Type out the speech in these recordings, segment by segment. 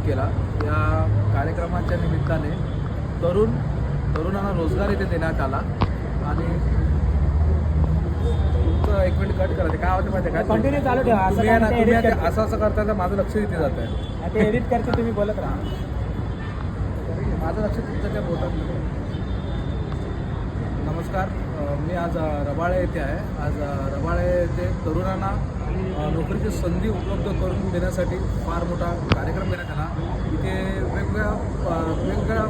केला. या कार्यक्रमाच्या निमित्ताने तरुणांना रोजगार इथे देण्यात आला. आणि तुमचं एक मिनिट कट करा, ते काय होतं माहिती आहे का, कंटिन्यू चालू ठेवा. तुम्ही असं करता तर माझं लक्ष इथे जात आहे. ते एडिट करते, तुम्ही बोलत राहा. माझं लक्ष तुमचं काय बोलत नाही. नमस्कार, मी आज रबाळे येथे आहे. आज रबाळे येथे तरुणांना नोकरीची संधी उपलब्ध करून देण्यासाठी फार मोठा कार्यक्रम घेण्यात आला. इथे वेगवेगळ्या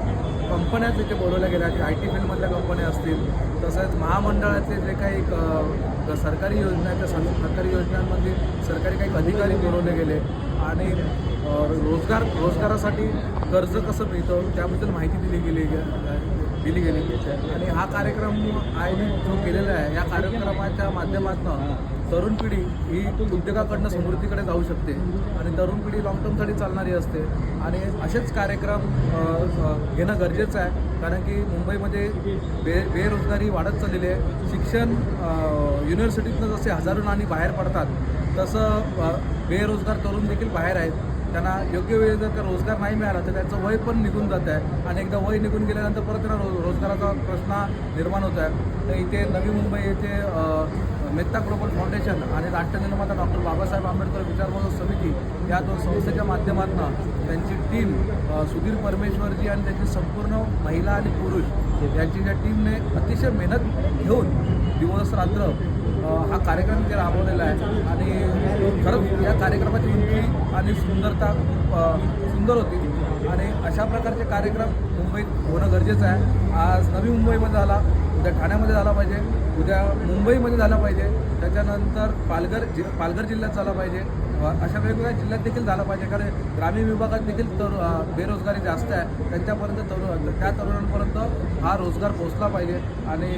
कंपन्या इथे बोलवल्या गेल्या. IT फील्डमधल्या कंपन्या असतील, तसंच महामंडळाचे जे काही सरकारी योजना आहेत, त्या सरकारी योजनांमध्ये सरकारी काही अधिकारी बोलवले गेले. आणि रोजगारासाठी कर्ज कसं मिळतं त्याबद्दल माहिती दिली गेली. आणि हा कार्यक्रम आयोजित जो केलेला आहे, या कार्यक्रमाच्या माध्यमातून तरुण पिढी ही उद्योगाकडनं समृद्धीकडे जाऊ शकते आणि तरुण पिढी लॉंग टर्मसाठी चालणारी असते. आणि असेच कार्यक्रम घेणं गरजेचं आहे, कारण की मुंबईमध्ये बेरोजगारी वाढत चाललेली आहे. शिक्षण युनिव्हर्सिटीतनं जसे हजारो नाणी बाहेर पडतात, तसं बेरोजगार तरुण देखील बाहेर आहेत. त्यांना योग्य वेळी जर का रोजगार नाही मिळाला तर त्यांचं वय पण निघून जात आहे. आणि एकदा वय निघून गेल्यानंतर परत त्यांना रोजगाराचा प्रश्न निर्माण होत आहे. तर इथे नवी मुंबई येथे मेहता ग्लोबल फाउंडेशन आणि राष्ट्रनिर्माता डॉक्टर बाबासाहेब आंबेडकर विचारवंत समिती या दोन संस्थेच्या माध्यमातून त्यांची टीम सुधीर परमेश्वरजी आणि त्यांची संपूर्ण महिला आणि पुरुष यांची ज्या टीमने अतिशय मेहनत घेऊन दिवस रात्र हा कार्यक्रम इथे राबवलेला आहे. आणि खरंच या कार्यक्रमाची उंची आणि सुंदरता खूप सुंदर होती. आणि अशा प्रकारचे कार्यक्रम मुंबईत होणं गरजेचं आहे. आज नवी मुंबईमध्ये झाला, उद्या ठाण्यामध्ये झाला पाहिजे, उद्या मुंबईमध्ये झाला पाहिजे, त्याच्यानंतर पालघर जिल्ह्यात झाला पाहिजे. अशा वेगवेगळ्या जिल्ह्यात देखील झाला पाहिजे, कारण ग्रामीण विभागात देखील बेरोजगारी जास्त आहे. त्यांच्यापर्यंत त्या तरुणांपर्यंत हा रोजगार पोहोचला पाहिजे. आणि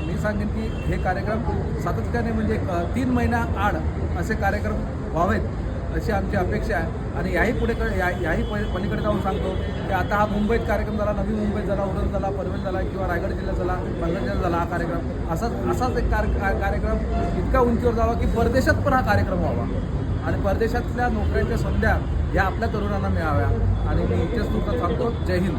मी सांगेन की हे कार्यक्रम सातत्याने म्हणजे 3 महिन्याआड असे कार्यक्रम व्हावेत अशी आमची अपेक्षा आहे. आणि याही पलीकडे जाऊन सांगतो की आता हा मुंबईत कार्यक्रम झाला, नवी मुंबईत झाला, उरण झाला, पनवेल झाला, किंवा रायगड जिल्ह्यात झाला, पालघर जिल्ह्यात झाला. हा कार्यक्रम असाच एक कार्यक्रम इतका उंचीवर जावा की परदेशात पण हा कार्यक्रम व्हावा आणि परदेशातल्या नोकऱ्यांच्या संध्या या आपल्या तरुणांना मिळाव्या. आणि मी इथेच तुमचं सांगतो, जय हिंद.